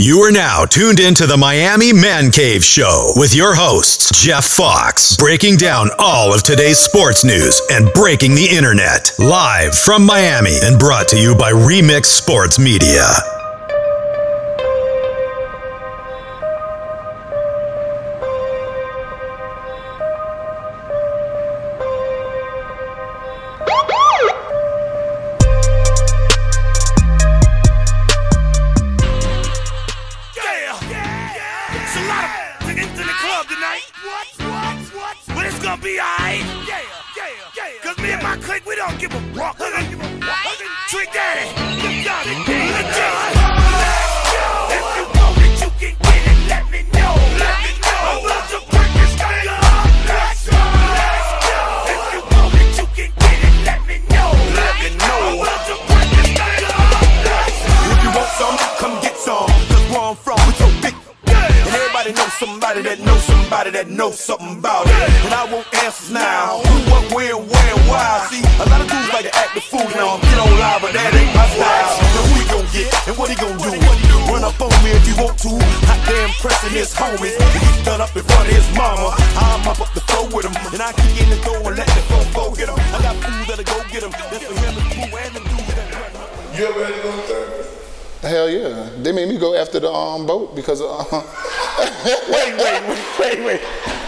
You are now tuned into the Miami Mancave Show with your hosts, Jeff Fox, breaking down all of today's sports news and breaking the internet. Live from Miami and brought to you by Remix Sports Media. Something about it, and I won't answer now. Who, what, where, and why? See, a lot of dudes like to act the fool now. Get on live, but that ain't my style. Now who he gon' get, and what he gon' do? Run up on me if you want to. Hot damn pressing his homies. He's done up in front of his mama. I'm up the floor with him, and I kick in the door and let the floor get him. I got fools that'll go get him. That's for him, the fool, and the dude that run. You ever had to go to therapy? Hell yeah. They made me go after the boat because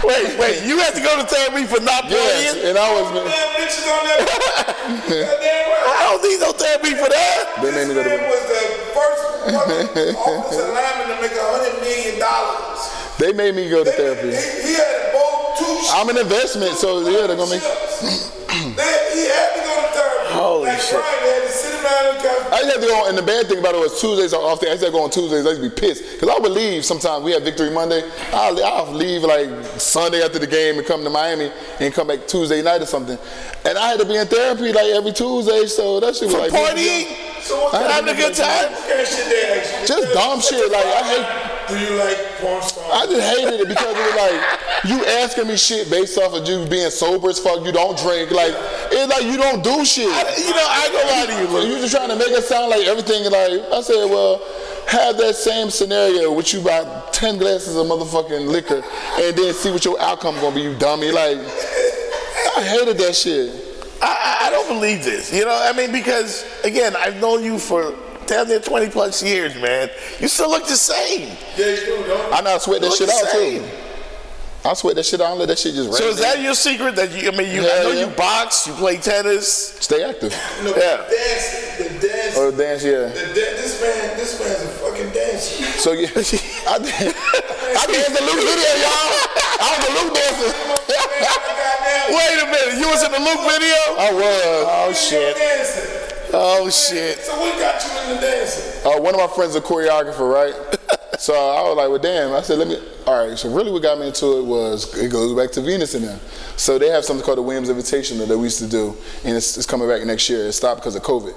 Wait. You had to go to therapy for not playing? Yes, and I was. Bitches on that. I don't need no therapy for that. They made me go to. Was the first offensive lineman to make $100 million. They made me go to therapy. He had both two. I'm an investment, so yeah, they're gonna make. He had to go to therapy. Holy shit. Bryant had to sit him down and I used to have to go, and the bad thing about it was Tuesdays are off day. I used to go on Tuesdays. I used to be pissed because I would leave sometimes. We had Victory Monday. I'll leave like Sunday after the game and come to Miami and come back Tuesday night or something. And I had to be in therapy like every Tuesday, so that shit was like partying. So what having a good time? What kind of shit they actually? Just dumb shit. Like I hate. Do you like porn stars? I just hated it because it was like you asking me shit based off of you being sober as fuck. You don't drink. Like it's like you don't do shit. I go lie to you. Look. You just trying to make it sound like everything. Like I said, well, have that same scenario with you buy 10 glasses of motherfucking liquor and then see what your outcome gonna be. You dummy. Like I hated that shit. I don't believe this. You know, I mean, because again, I've known you for damn near 20 plus years, man. You still look the same. Yeah, you do, don't you? I know I sweat that shit out too. I sweat that shit out and let that shit just So is that your secret? That you, I mean, I know you box, you play tennis. Stay active. No, yeah. The dance. Or dance, yeah. This man's a fucking dancer. So yeah, I danced the Luke video, y'all. I was a Luke dancer. Wait a minute, you was in the Luke video? I was. Oh shit. Oh shit. So what got you into dancing? One of my friends is a choreographer, right? So I was like, well, damn. I said, all right, so really what got me into it goes back to Venus in there. So they have something called the Williams Invitational that we used to do, and it's coming back next year. It stopped because of COVID.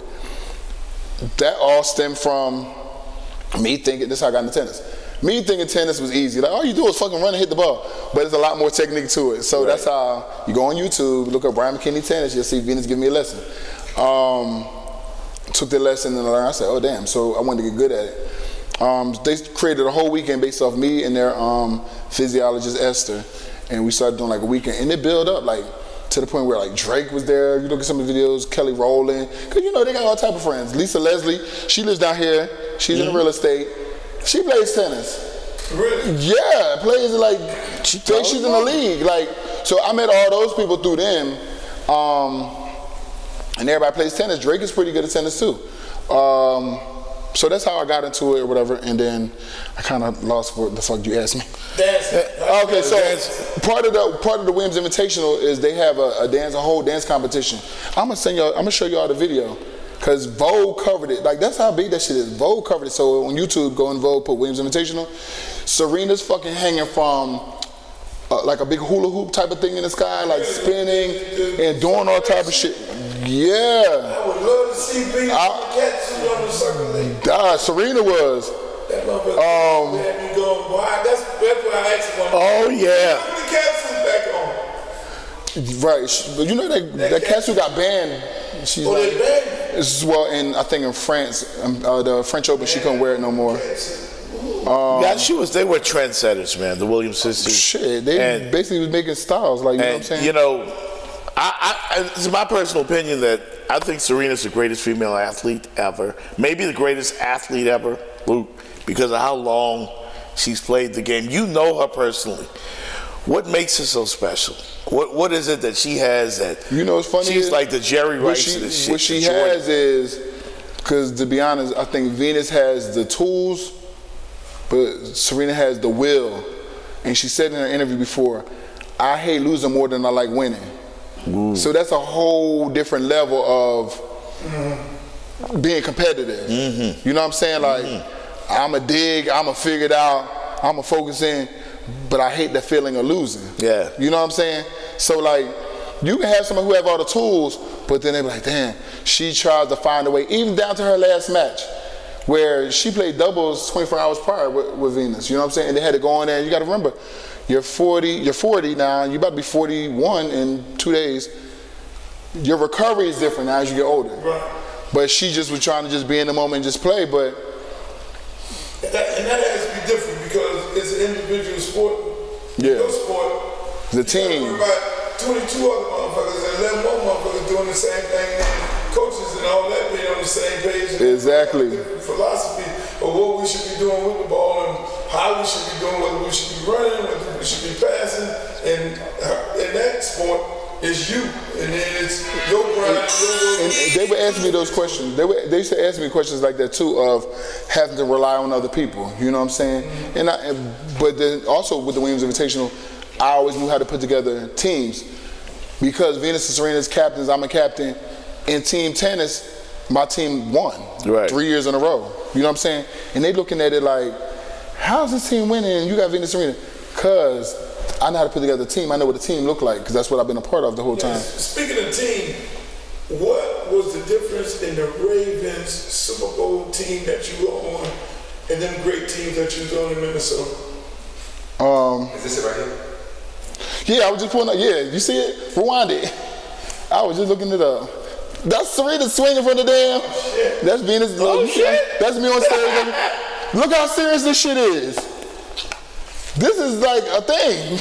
That all stemmed from me thinking, this is how I got into tennis. Me thinking tennis was easy. Like, all you do is fucking run and hit the ball. But there's a lot more technique to it. So that's how you go on YouTube, look up Bryant Mckinnie tennis, you'll see Venus give me a lesson. Took the lesson and I said, oh damn, so I wanted to get good at it. They created a whole weekend based off me and their physiologist Esther, and we started doing like a weekend, and it built up like to the point where like Drake was there. You look at some of the videos, Kelly Rowland, because you know they got all type of friends. Lisa Leslie, she lives down here. She's in real estate. She plays tennis. Really? Yeah, plays like she's in the league. Like, so I met all those people through them, and everybody plays tennis. Drake is pretty good at tennis too. So that's how I got into it or whatever, and then I kind of lost what the fuck you asked me. Dancing. Okay, so part of the Williams Invitational is they have a whole dance competition. I'm gonna show y'all the video, cause Vogue covered it. Like that's how big that shit is. Vogue covered it. So on YouTube, go in Vogue, put Williams Invitational. Serena's fucking hanging from like a big hula hoop type of thing in the sky, like spinning and doing all type of shit. Yeah. I would love to see people catsuit on the circle. Serena was. That motherfucker had me going, boy. That's why I asked him. Oh yeah. Put the catsuit back on. Right, but you know that catsuit got banned. They banned? Well, I think in France, the French Open, she couldn't wear it no more. They were trendsetters, man. The Williams sisters. Shit, they basically was making styles, like, you know what I'm saying? You know, it's my personal opinion that I think Serena's the greatest female athlete ever. Maybe the greatest athlete ever, Luke, because of how long she's played the game. You know her personally. What makes her so special? What is it that she has that? You know, it's funny. She's like the Jerry Rice of this shit. What she has is, because to be honest, I think Venus has the tools, but Serena has the will. And she said in her interview before, I hate losing more than I like winning. Ooh. So that's a whole different level of being competitive. You know what I'm saying? Like, I'm a dig, I'm a figure it out, I'm a focus in, but I hate that feeling of losing. Yeah. You know what I'm saying? So, like, you can have someone who have all the tools, but then they be like, damn, she tries to find a way, even down to her last match, where she played doubles 24 hours prior with Venus. You know what I'm saying? And they had to go in there. You got to remember, you're 40 now, you're about to be 41 in 2 days. Your recovery is different now as you get older. Right. But she just was trying to just be in the moment and just play, but... And that has to be different because it's an individual sport. Yeah. Your sport. The team. You got about 22 other motherfuckers and 11 more motherfuckers doing the same thing. And coaches and all that being on the same page. Exactly. Different philosophy of what we should be doing with the ball and how we should be doing, whether we should be running, whether we should be passing. And in that sport, it's you, and then it's your grind. And they would ask me those questions. They used to ask me questions like that too, of having to rely on other people. You know what I'm saying? But then also with the Williams Invitational, I always knew how to put together teams because Venus and Serena's captains. I'm a captain. In team tennis, my team won 3 years in a row. You know what I'm saying? And they looking at it like, how's this team winning? And you got Venus and Serena, cause I know how to put together a team. I know what a team look like because that's what I've been a part of the whole time. Speaking of team, what was the difference in the Ravens Super Bowl team that you were on and them great teams that you was on in Minnesota? Is this it right here? Yeah, I was just pulling up. Yeah, you see it? Rewind it. I was just looking it up. That's Serena swinging from the damn. Shit. That's Venus. Oh, shit. That's me on stage. Look how serious this shit is. This is like a thing.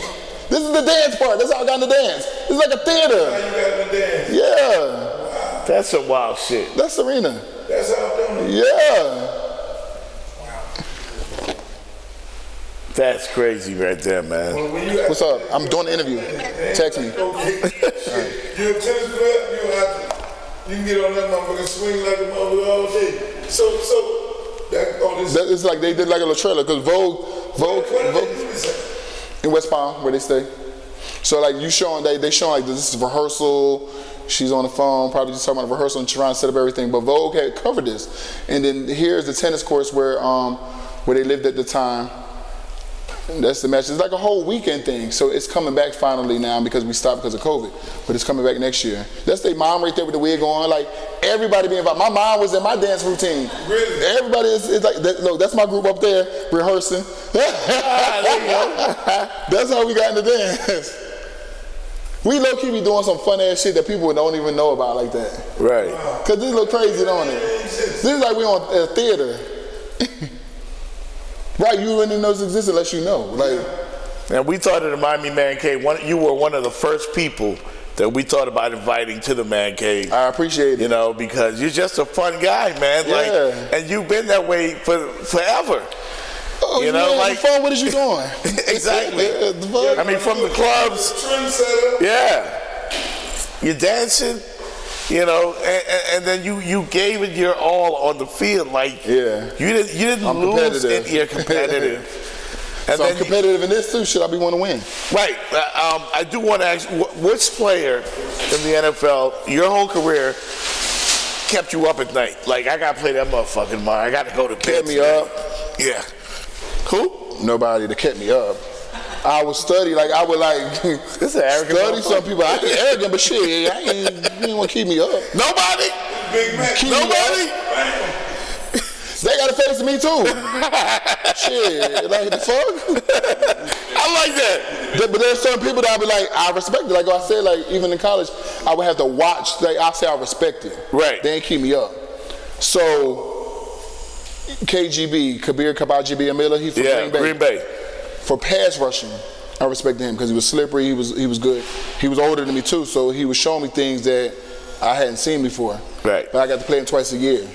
This is the dance part. That's how I got in the dance. It's like a theater. How you got in the dance? Yeah. Wow. That's some wild shit. That's Serena. That's how I'm doing it. Yeah. That's crazy right there, man. What's up? I'm doing the interview. Text me. Okay. You're a tennis player, you can get on that motherfucker, swing like a motherfucker all day. So it's like they did like a little trailer because Vogue in West Palm where they stay. So like you showing they showing like this is rehearsal. She's on the phone, probably just talking about rehearsal and trying to set up everything. But Vogue had covered this, and then here's the tennis course where they lived at the time. That's the match. It's like a whole weekend thing. So it's coming back finally now because we stopped because of COVID. But it's coming back next year. That's their mom right there with the wig on. Like everybody being involved. My mom was in my dance routine. Really? Everybody is like, look, that's my group up there rehearsing. There you go. That's how we got in the dance. We low-key be doing some fun ass shit that people don't even know about like that. Right. Cause this look crazy, don't it? This is like we on a theater. Right, you wouldn't know this exists unless you know. Like, and we thought of the Miami Mancave. You were one of the first people that we thought about inviting to the Mancave. I appreciate it. You know, because you're just a fun guy, man. Yeah. Like, and you've been that way forever. Oh, you know, like fun. What is you doing? Exactly. I mean, from the clubs. Yeah. You're dancing. You know, and then you gave it your all on the field, like you didn't lose it. You're competitive. And so I'm competitive in this too. Should I be want to win? Right. I do want to ask, which player in the NFL, your whole career, kept you up at night? Like, I got to play that motherfucking tomorrow. I got to go to bed. Kept me up. Yeah. Who? Nobody that kept me up. I would study, like I would study some people. I ain't arrogant, but shit, you ain't want to keep me up. Nobody? Big Mac. Nobody? They got got to face me too. Shit, like the fuck? I like that. But there's certain people that I'll be like, I respect it. Like I said, like even in college, I would have to watch. Like I say, I respect it. Right. They ain't keep me up. So KGB, Kabir Kabadji-Miller, he from Green Bay. For pass rushing, I respected him because he was slippery. He was good. He was older than me too, so he was showing me things that I hadn't seen before. Right. But I got to play him twice a year.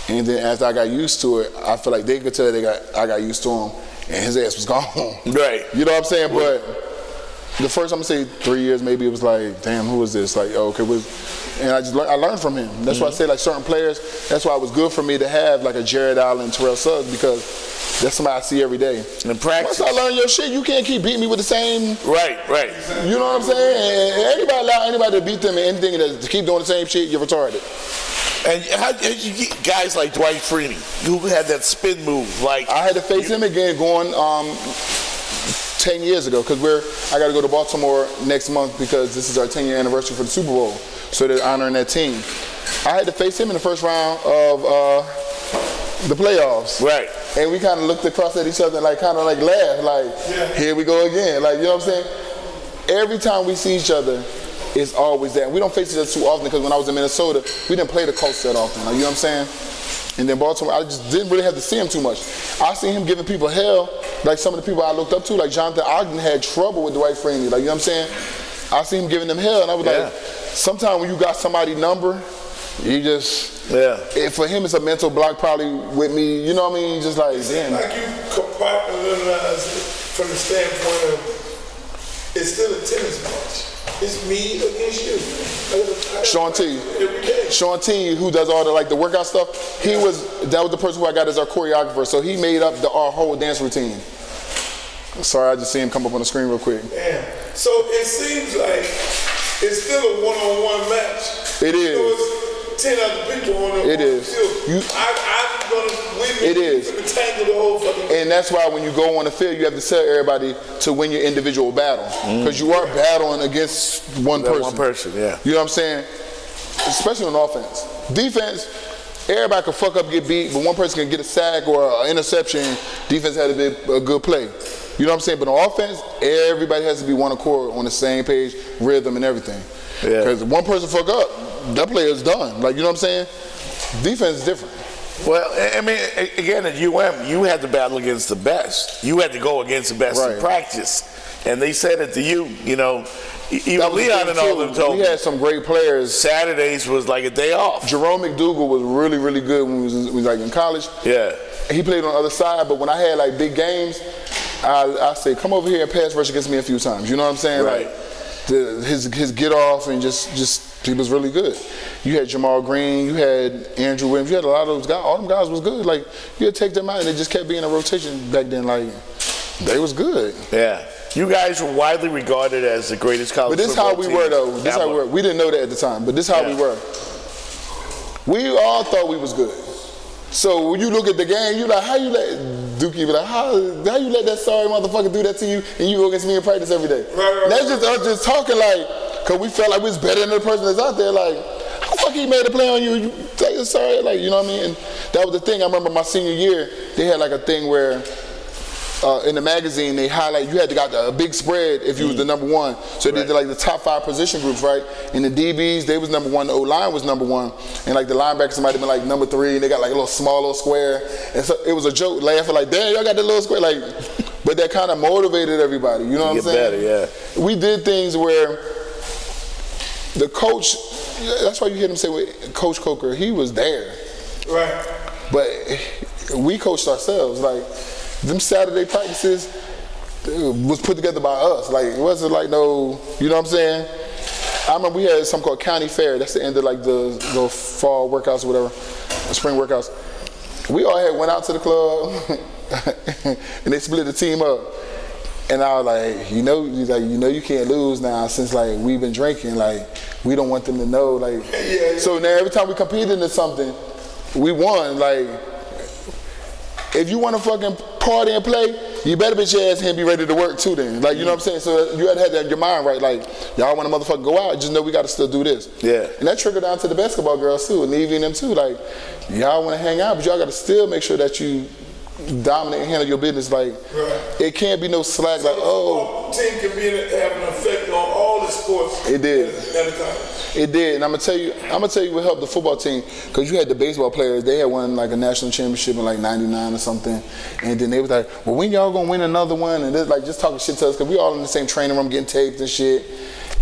And then as I got used to it, I feel like they could tell I got used to him, and his ass was gone. Right. You know what I'm saying? But the first, I'm gonna say 3 years, maybe it was like, damn, who was this? Like, okay, and I learned from him. That's why I say like certain players. That's why it was good for me to have like a Jared Allen, Terrell Suggs, because that's somebody I see every day. In practice. Once I learn your shit, you can't keep beating me with the same. Right. You know what I'm saying? And anybody allow anybody to beat them in anything to keep doing the same shit, you're retarded. And how did you get guys like Dwight Freeney, who had that spin move? Like I had to face him again going 10 years ago, because I got to go to Baltimore next month because this is our 10-year anniversary for the Super Bowl. So they're honoring that team. I had to face him in the first round of the playoffs. Right. And we kind of looked across at each other and like kind of like laughed, like, here we go again. Like, you know what I'm saying? Every time we see each other, it's always that. We don't face each other too often because when I was in Minnesota, we didn't play the Colts that often. Like, you know what I'm saying? And then Baltimore, I just didn't really have to see him too much. I seen him giving people hell, like some of the people I looked up to, like Jonathan Ogden had trouble with Dwight Freeney. Like, you know what I'm saying? I seen him giving them hell, and I was like, sometimes when you got somebody's number, you just, for him it's a mental block probably with me, you know what I mean? Just like, damn. Like you compartmentalize it from the standpoint of, it's still a tennis match. It's me against you. Sean T, who does all the workout stuff, that was the person who I got as our choreographer. So he made up our whole dance routine. Sorry, I just see him come up on the screen real quick. Damn. So it seems like it's still a one-on-one match. It is. So it's 10 other people on the field. I'm going to win. It is. Tangle the whole fucking thing. And that's why when you go on the field, you have to tell everybody to win your individual battle. Because you are battling against one person. One person, yeah. You know what I'm saying? Especially on offense. Defense, everybody can fuck up, get beat, but one person can get a sack or an interception. Defense had to be a good play. You know what I'm saying? But on offense, everybody has to be one accord, on the same page, rhythm and everything. Because one person fuck up, that play is done. Like, you know what I'm saying? Defense is different. Well, I mean, again, at UM, you had to battle against the best. You had to go against the best in practice. And they said it to you, you know, even Leon and all them told me. We had some great players. Saturdays was like a day off. Jerome McDougal was really, really good when we was like in college. Yeah. He played on the other side, but when I had like big games, I say, come over here and pass rush against me a few times. You know what I'm saying? Right. Like his get off and just he was really good. You had Jamal Green, you had Andrew Williams, you had a lot of those guys. All them guys was good. Like, you had to take them out, and they just kept being a rotation back then. Like, they was good. Yeah. You guys were widely regarded as the greatest college football team. But this is how we were, though. This how we were. We didn't know that at the time, but this is how we were. We all thought we was good. So when you look at the game, you like, how you let Dookie be like, how you let that sorry motherfucker do that to you, and you go against me in practice every day? Right. That's just us just talking like, because we felt like we was better than the person that's out there. Like, how the fuck he made a play on you? You take it sorry, like, you know what I mean? And that was the thing. I remember my senior year, they had like a thing where in the magazine they highlight you had to got a big spread if you was the number one. So they did like the top 5 position groups, right? And the DBs, they was number 1. The O-line was number 1, and like the linebackers might have been like number 3. And they got like a little small little square, and so it was a joke, laughing like, damn, y'all got that little square, like. But that kind of motivated everybody. You know what I'm saying? Better, yeah. We did things where the coach. That's why you hear them say with Coach Coker, he was there. Right. But we coached ourselves, like. Them Saturday practices was put together by us. Like, it wasn't like no, you know what I'm saying? I remember we had something called County Fair. That's the end of like the fall workouts or whatever, the spring workouts. We all had went out to the club and they split the team up. And I was like, you know you can't lose now since like we've been drinking. Like, we don't want them to know. Like, so now every time we competed into something, we won. Like, if you want to fucking party and play, you better bitch your ass here and be ready to work too then. Like, you know what I'm saying? So you had to have that in your mind, right? Like, y'all want to motherfucker go out, just know we got to still do this. Yeah. And that trickled down to the basketball girls too, and Evie and them too. Like, y'all want to hang out, but y'all got to still make sure that you dominate and handle your business. Like, it can't be no slack. Like, oh, team can be have an effect on all the sports. It did. At a time. It did, and I'm gonna tell you what helped the football team, because you had the baseball players. They had won like a national championship in like '99 or something, and then they was like, "Well, when y'all gonna win another one?" And they're like just talking shit to us, because we all in the same training room getting taped and shit.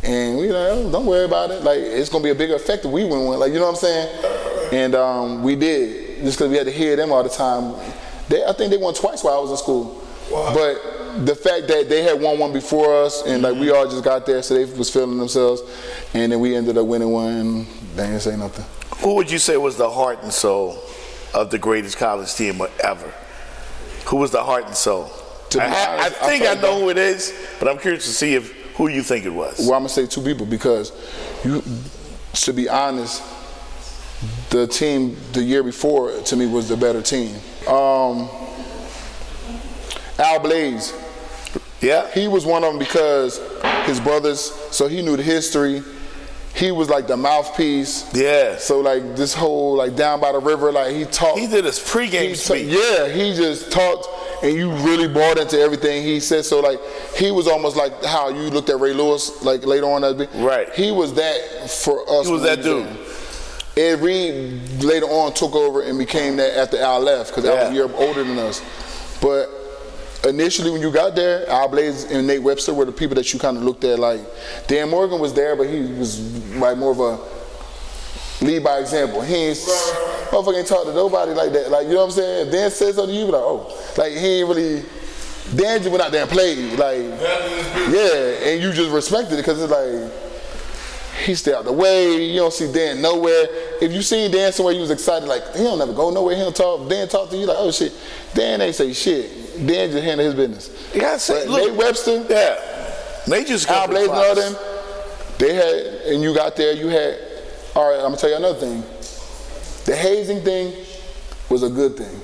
And we like, oh, don't worry about it. Like, it's gonna be a bigger effect if we win one. Like, you know what I'm saying? And we did, just because we had to hear them all the time. I think they won twice while I was in school. Wow. But the fact that they had won one before us, and like we all just got there, so they was feeling themselves, and then we ended up winning one, and they didn't say nothing. Who would you say was the heart and soul of the greatest college team ever? Who was the heart and soul? I think I know who it is, but I'm curious to see who you think it was. Well, I'm gonna say two people, because to be honest, the team the year before to me was the better team. Al Blaze. Yeah. He was one of them because his brothers, so he knew the history. He was like the mouthpiece. Yeah. So like this whole like down by the river, like he talked. He did his pregame speech. Yeah, he just talked, and you really bought into everything he said. So like he was almost like how you looked at Ray Lewis like later on. Right. He was that for us. He was that dude. Ed Reed later on took over and became that after Al left, because Al was a year older than us. But initially when you got there, Al Blaze and Nate Webster were the people that you kind of looked at. Like, Dan Morgan was there, but he was like more of a lead by example. He ain't, motherfucker ain't talk to nobody like that. Like, you know what I'm saying? If Dan said something to you, be like, oh. Like, he ain't really, Dan just went out there and played. Like, yeah, and you just respected it, because it's like, he stay out the way. You don't see Dan nowhere. If you seen Dan somewhere, you was excited, like, he don't never go nowhere. He don't talk. Dan talk to you like, oh shit. Dan ain't say shit. Dan just handle his business. You gotta say, but look, Nate Webster, they just Al Blaze and all them, they had, and you got there, you had, all right, I'm gonna tell you another thing. The hazing thing was a good thing.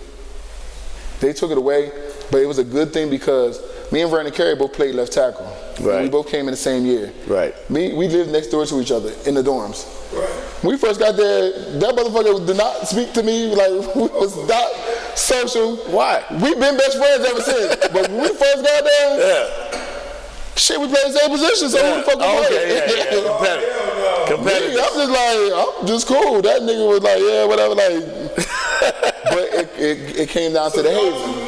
They took it away, but it was a good thing because me and Vernon Carey both played left tackle. Right. We both came in the same year. Right. We lived next door to each other in the dorms. Right. When we first got there, that motherfucker did not speak to me. Like, we was not social. Why? We've been best friends ever since. But when we first got there, shit, we played the same position, so who the fuck was Competitive. I'm just like, I'm just cool. That nigga was like, yeah, whatever, like. But it came down to the hazing.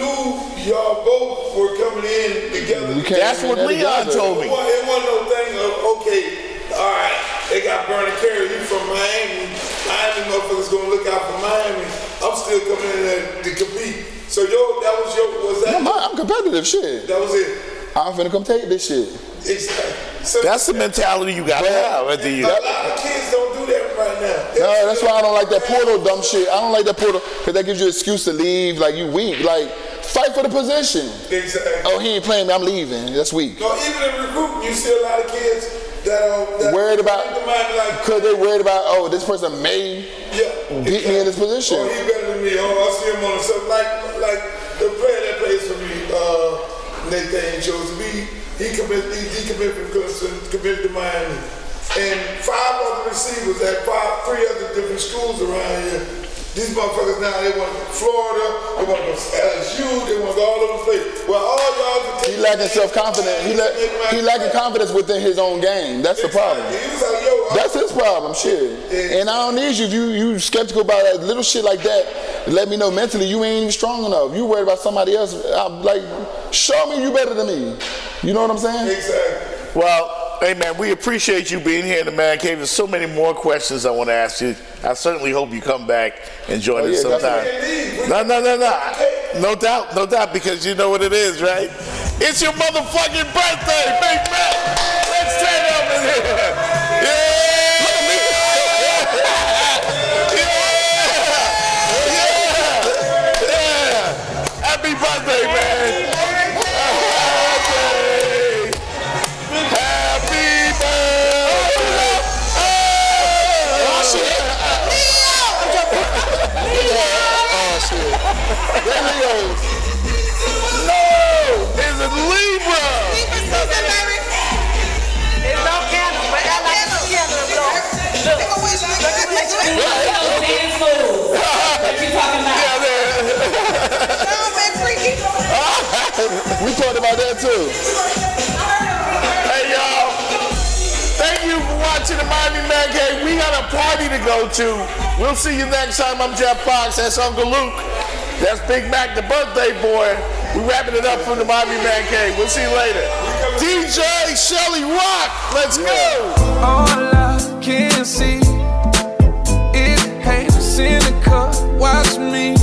Y'all both were coming in together. That's what Leon told me. It wasn't no thing of, okay, all right, they got Vernon Carey, he from Miami. Miami motherfuckers gonna look out for Miami. I'm still coming in there to compete. So was that? No, I'm competitive, shit. That was it. I'm finna come take this shit. Exactly. So that's the mentality you gotta have at the A lot of kids don't do that right now. No, that's why I don't like that portal dumb shit. I don't like that portal, because that gives you an excuse to leave, like you weak. Like, fight for the position. Exactly. Oh, he ain't playing me, I'm leaving. That's weak. No, even in recruiting, you see a lot of kids that worried about, because they worried about, oh, this person may beat me in this position. Oh, he better than me. Oh, I see him on something like the player that plays for me, Nathan Joseph. He committed from Clemson, committed to Miami. And 5 other receivers at 3 other different schools around here. These motherfuckers now, they want to go to Florida, they want to go to LSU, they want to go all over the place. Well, all y'all can take. He lacking self-confidence. He lacking confidence within his own game. That's the problem. He was like, yo, that's his problem, shit. And I don't need you. If you skeptical about that little shit like that, let me know mentally you ain't even strong enough. You worried about somebody else. I'm like, show me you better than me. You know what I'm saying? Exactly. Well, hey man, we appreciate you being here in the Man Cave. There's so many more questions I want to ask you. I certainly hope you come back and join us sometime. No. No doubt, because you know what it is, right? It's your motherfucking birthday, Big Man. Let's turn up in here. Happy birthday, man. No! about that too. Hey, y'all. Thank you for watching the Miami Mancave. We got a party to go to. We'll see you next time. I'm Jeff Fox. That's Uncle Luke. That's Big Mac, the birthday boy. We're wrapping it up from the Miami Mancave. We'll see you later. DJ Shelly Rock. Let's go. All I can see is haters in the cup. Watch me